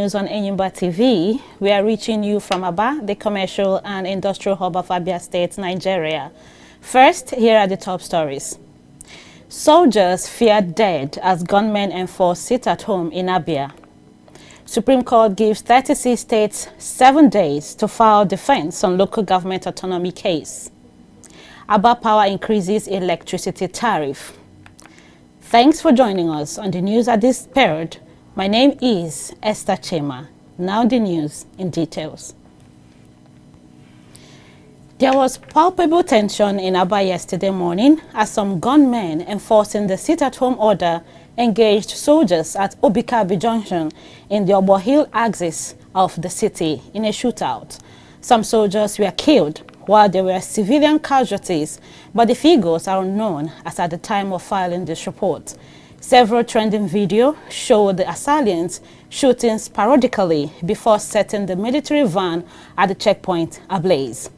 News on Enyimba TV. We are reaching you from Aba, the commercial and industrial hub of Abia State, Nigeria. First, here are the top stories. Soldiers feared dead as gunmen enforce sit-at-home in Abia. Supreme Court gives 36 states 7 days to file defense on local government autonomy case. Aba Power increases electricity tariff. Thanks for joining us on the news at this period. My name is Esther Chema. Now the news in details. There was palpable tension in Aba yesterday morning as some gunmen enforcing the sit-at-home order engaged soldiers at Obikabi Junction in the Obo Hill axis of the city in a shootout. Some soldiers were killed while there were civilian casualties, but the figures are unknown as at the time of filing this report. Several trending videos show the assailants shooting sporadically before setting the military van at the checkpoint ablaze.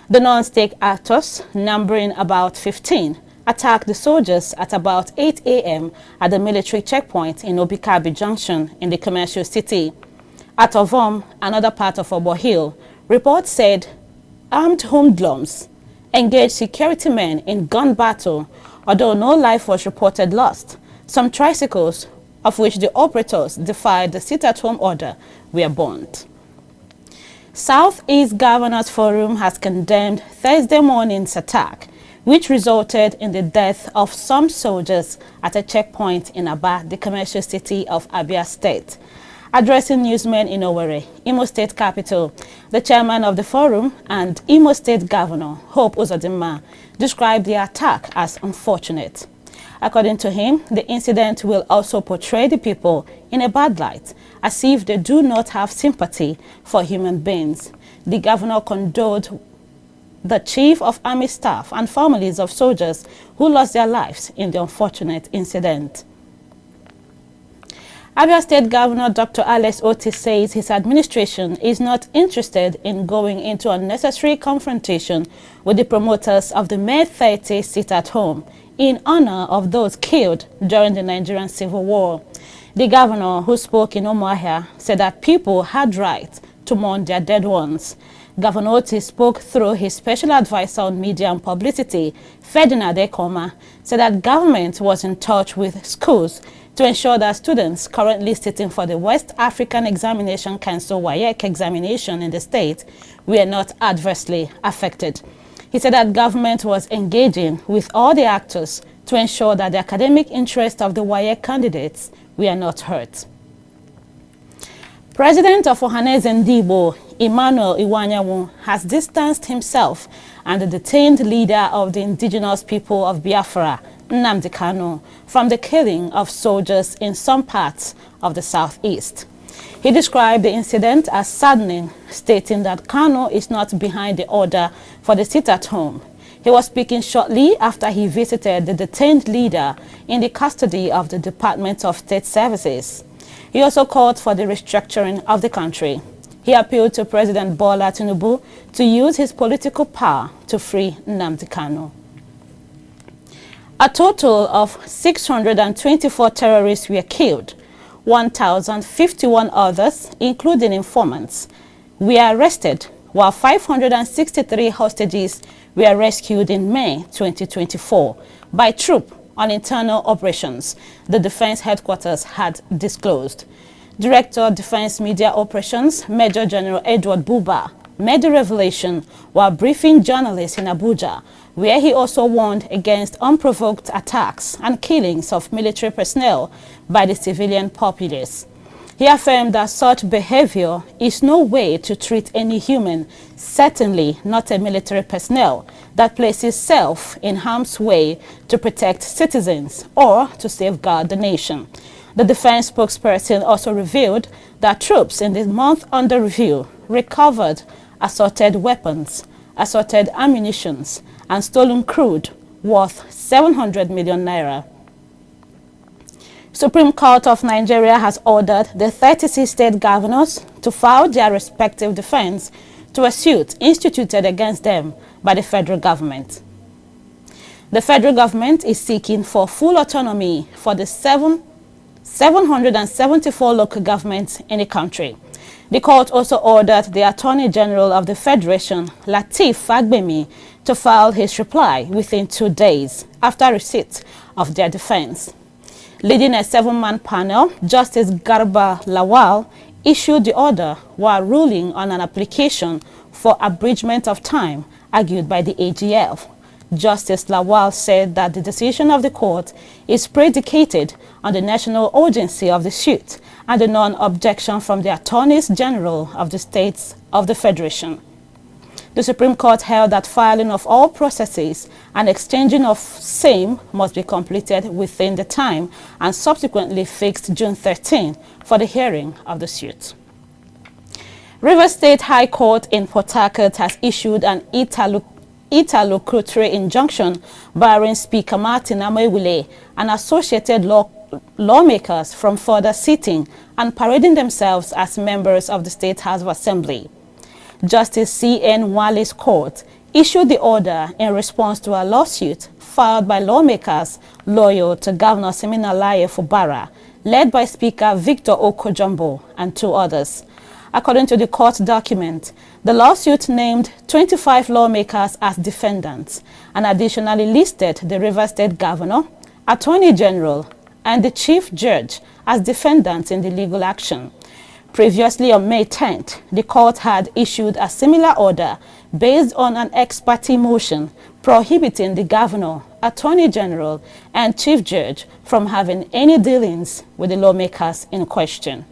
The non-state actors, numbering about 15, attacked the soldiers at about 8 a.m. at the military checkpoint in Obikabi Junction in the commercial city. At Ovom, another part of Obo Hill, reports said armed hoodlums engaged security men in gun battle, although no life was reported lost. Some tricycles, of which the operators defied the sit-at-home order, were burnt. Southeast Governors Forum has condemned Thursday morning's attack, which resulted in the death of some soldiers at a checkpoint in Aba, the commercial city of Abia State. Addressing newsmen in Owerri, Imo State capital, the chairman of the forum and Imo State Governor, Hope Uzodimma, described the attack as unfortunate. According to him, the incident will also portray the people in a bad light, as if they do not have sympathy for human beings. The governor condoled the chief of army staff and families of soldiers who lost their lives in the unfortunate incident. Abia State Governor Dr. Alex Otis says his administration is not interested in going into unnecessary confrontation with the promoters of the May 30 sit-at-home in honor of those killed during the Nigerian Civil War. The governor, who spoke in Owerri, said that people had right to mourn their dead ones. Governor Otis spoke through his special advisor on media and publicity, Ferdinand Ekoma, said that government was in touch with schools to ensure that students currently sitting for the West African Examination Council WAEC examination in the state were not adversely affected. He said that government was engaging with all the actors to ensure that the academic interests of the WAEC candidates were not hurt. President of Ohanaeze Ndigbo, Emmanuel Iwanyanwu, has distanced himself and the detained leader of the indigenous people of Biafra, Nnamdi Kanu, from the killing of soldiers in some parts of the southeast. He described the incident as saddening, stating that Kanu is not behind the order for the sit-at-home. He was speaking shortly after he visited the detained leader in the custody of the Department of State Services. He also called for the restructuring of the country. He appealed to President Bola Tinubu to use his political power to free Nnamdi Kanu. A total of 624 terrorists were killed. 1,051 others, including informants, were arrested, while 563 hostages were rescued in May 2024 by troops on internal operations, the Defense Headquarters had disclosed. Director of Defense Media Operations, Major General Edward Buba, made the revelation while briefing journalists in Abuja, where he also warned against unprovoked attacks and killings of military personnel by the civilian populace. He affirmed that such behavior is no way to treat any human, certainly not a military personnel, that places self in harm's way to protect citizens or to safeguard the nation. The defense spokesperson also revealed that troops in the month under review recovered assorted weapons, assorted ammunitions, and stolen crude worth 700 million naira. Supreme Court of Nigeria has ordered the 36 state governors to file their respective defense to a suit instituted against them by the federal government. The federal government is seeking for full autonomy for the 7 774 local governments in the country. The court also ordered the Attorney General of the Federation, Lateef Fagbemi, to file his reply within 2 days after receipt of their defense. Leading a 7-man panel, Justice Garba Lawal issued the order while ruling on an application for abridgment of time argued by the AGF. Justice Lawal said that the decision of the court is predicated on the national urgency of the suit and the non-objection from the Attorneys General of the states of the Federation. The Supreme Court held that filing of all processes and exchanging of same must be completed within the time and subsequently fixed June 13 for the hearing of the suit. Rivers State High Court in Port Harcourt has issued an interlocutory injunction barring Speaker Martin Amaewhule and associated lawmakers from further sitting and parading themselves as members of the State House of Assembly. Justice C.N. Wale's court issued the order in response to a lawsuit filed by lawmakers loyal to Governor Siminalayi Fubara, led by Speaker Victor Okojumbo and 2 others. According to the court document, the lawsuit named 25 lawmakers as defendants and additionally listed the Rivers State Governor, Attorney General, and the Chief Judge as defendants in the legal action. Previously on May 10th, the court had issued a similar order based on an ex parte motion prohibiting the Governor, Attorney General, and Chief Judge from having any dealings with the lawmakers in question.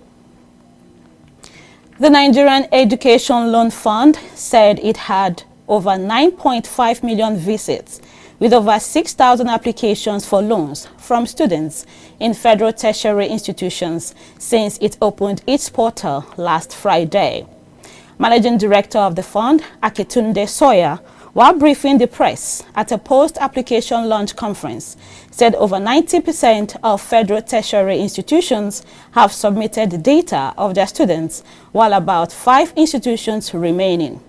The Nigerian Education Loan Fund said it had over 9.5 million visits with over 6,000 applications for loans from students in federal tertiary institutions since it opened its portal last Friday. Managing Director of the fund, Akitunde Sawyer, while briefing the press at a post-application launch conference, said over 90% of federal tertiary institutions have submitted data of their students, while about 5 institutions remaining.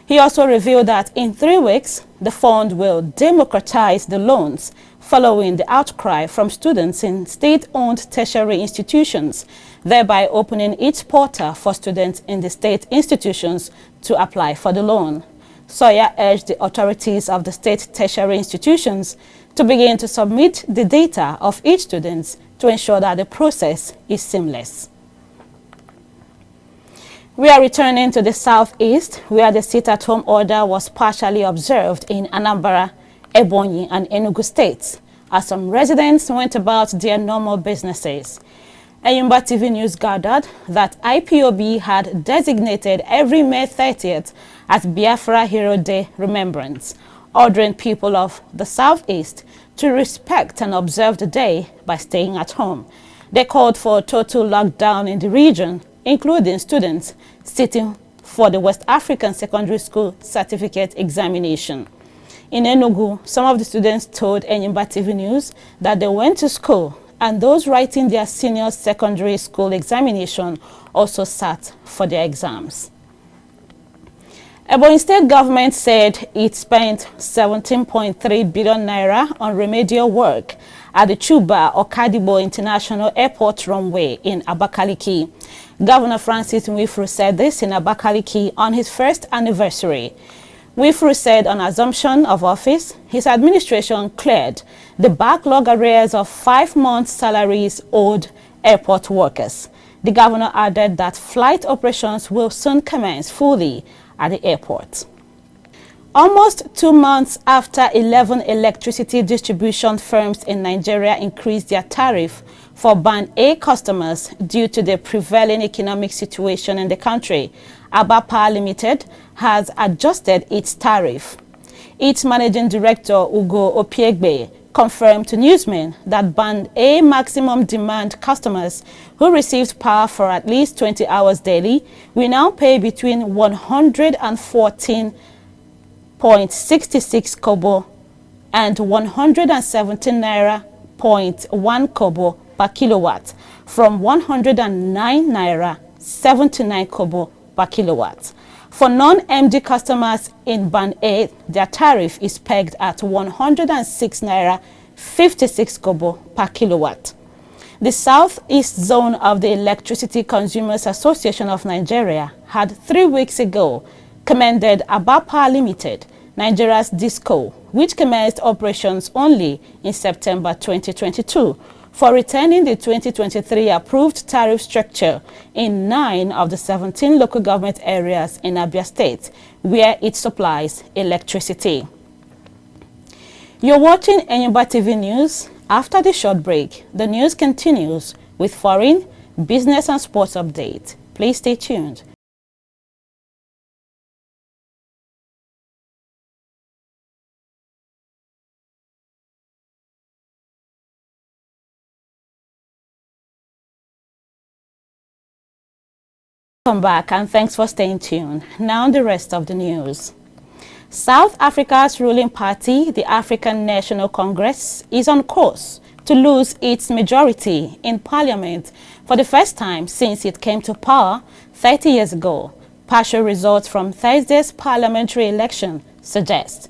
He also revealed that in 3 weeks, the fund will democratize the loans following the outcry from students in state-owned tertiary institutions, thereby opening its portal for students in the state institutions to apply for the loan. Sawyer urged the authorities of the state tertiary institutions to begin to submit the data of each student to ensure that the process is seamless. We are returning to the southeast, where the sit-at-home order was partially observed in Anambra, Ebonyi, and Enugu states, as some residents went about their normal businesses. Enyimba TV News gathered that IPOB had designated every May 30th as Biafra Hero Day Remembrance, ordering people of the southeast to respect and observe the day by staying at home. They called for a total lockdown in the region, including students sitting for the West African Secondary School Certificate Examination. In Enugu, some of the students told Enyimba TV News that they went to school and those writing their senior secondary school examination also sat for their exams. Ebonyi State government said it spent 17.3 billion naira on remedial work at the Chuba Okadibo International Airport runway in Abakaliki. Governor Francis Nwifuru said this in Abakaliki on his first anniversary. Nwifuru said on assumption of office, his administration cleared the backlog arrears of 5 months' salaries owed airport workers. The governor added that flight operations will soon commence fully at the airport. Almost 2 months after 11 electricity distribution firms in Nigeria increased their tariff for Band A customers due to the prevailing economic situation in the country, Aba Power Limited has adjusted its tariff. Its managing director, Ugo Opiegbe, confirmed to newsmen that Band A maximum demand customers who received power for at least 20 hours daily will now pay between 114.66 kobo and 117 naira 0.1 kobo per kilowatt from 109 naira 79 kobo per kilowatt. For non-MD customers in Band A, their tariff is pegged at 106 naira 56 kobo per kilowatt. The Southeast Zone of the Electricity Consumers Association of Nigeria had 3 weeks ago commended Abapa Limited, Nigeria's DISCO, which commenced operations only in September 2022, for retaining the 2023 approved tariff structure in 9 of the 17 local government areas in Abia State, where it supplies electricity. You're watching Enyimba TV News. After the short break, the news continues with foreign, business and sports update. Please stay tuned. Welcome back and thanks for staying tuned. Now the rest of the news. South Africa's ruling party, the African National Congress, is on course to lose its majority in parliament for the first time since it came to power 30 years ago, partial results from Thursday's parliamentary election suggest.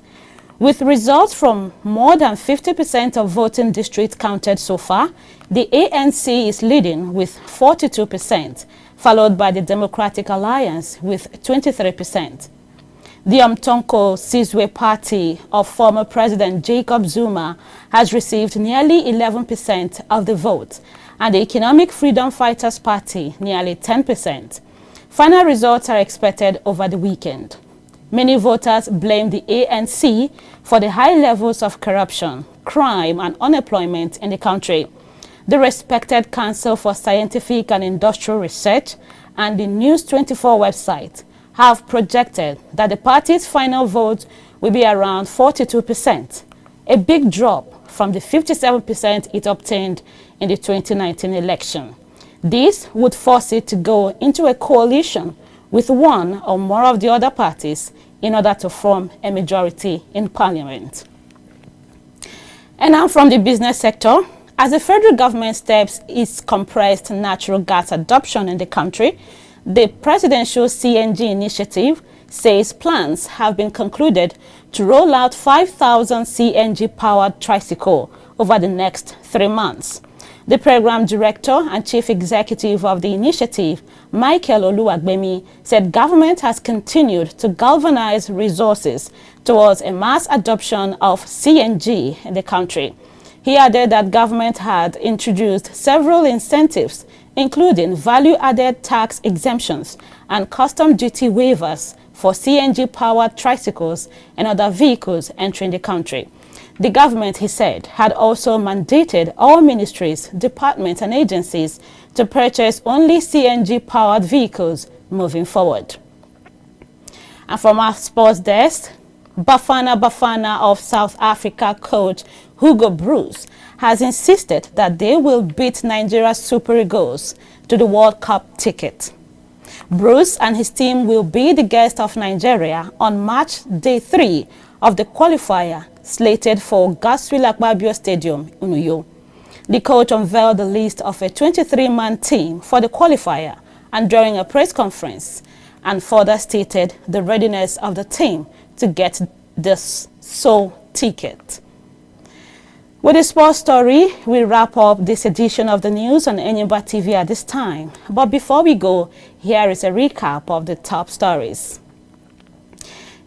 With results from more than 50% of voting districts counted so far, the ANC is leading with 42%, followed by the Democratic Alliance with 23%. The Umtonko Sizwe party of former President Jacob Zuma has received nearly 11% of the vote, and the Economic Freedom Fighters Party nearly 10%. Final results are expected over the weekend. Many voters blame the ANC for the high levels of corruption, crime and unemployment in the country. The respected Council for Scientific and Industrial Research and the News 24 website have projected that the party's final vote will be around 42%, a big drop from the 57% it obtained in the 2019 election. This would force it to go into a coalition with one or more of the other parties in order to form a majority in parliament. And now from the business sector, as the federal government steps its compressed natural gas adoption in the country, the presidential CNG initiative says plans have been concluded to roll out 5,000 CNG-powered tricycles over the next 3 months. The program director and chief executive of the initiative, Michael Oluwagbemi, said government has continued to galvanize resources towards a mass adoption of CNG in the country. He added that government had introduced several incentives, including value-added tax exemptions and custom duty waivers for CNG-powered tricycles and other vehicles entering the country. The government, he said, had also mandated all ministries, departments and agencies to purchase only CNG-powered vehicles moving forward. And from our sports desk, Bafana of South Africa coach Hugo Broos has insisted that they will beat Nigeria's Super Eagles to the World Cup ticket. Bruce and his team will be the guest of Nigeria on match day 3 of the qualifier slated for Abia Stadium in Uyo. The coach unveiled the list of a 23-man team for the qualifier and during a press conference, and further stated the readiness of the team to get this sole ticket. With the sports story, we wrap up this edition of the news on Enyimba TV at this time. But before we go, here is a recap of the top stories.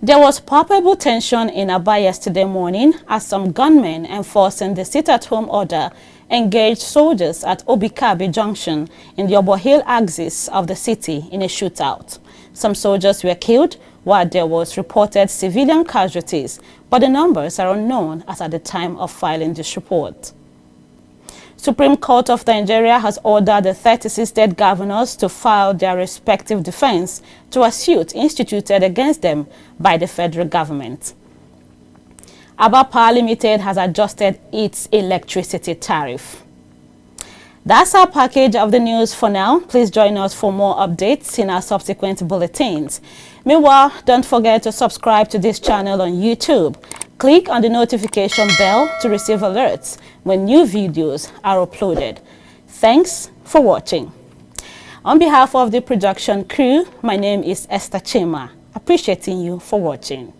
There was palpable tension in Aba yesterday morning as some gunmen enforcing the sit-at-home order engaged soldiers at Obikabe Junction in the Obo Hill axis of the city in a shootout. Some soldiers were killed, while there was reported civilian casualties, but the numbers are unknown as at the time of filing this report. Supreme Court of Nigeria has ordered the 36 state governors to file their respective defense to a suit instituted against them by the federal government. Abapa Limited has adjusted its electricity tariff. That's our package of the news for now. Please join us for more updates in our subsequent bulletins. Meanwhile, don't forget to subscribe to this channel on YouTube. Click on the notification bell to receive alerts when new videos are uploaded. Thanks for watching. On behalf of the production crew, my name is Esther Chima. Appreciating you for watching.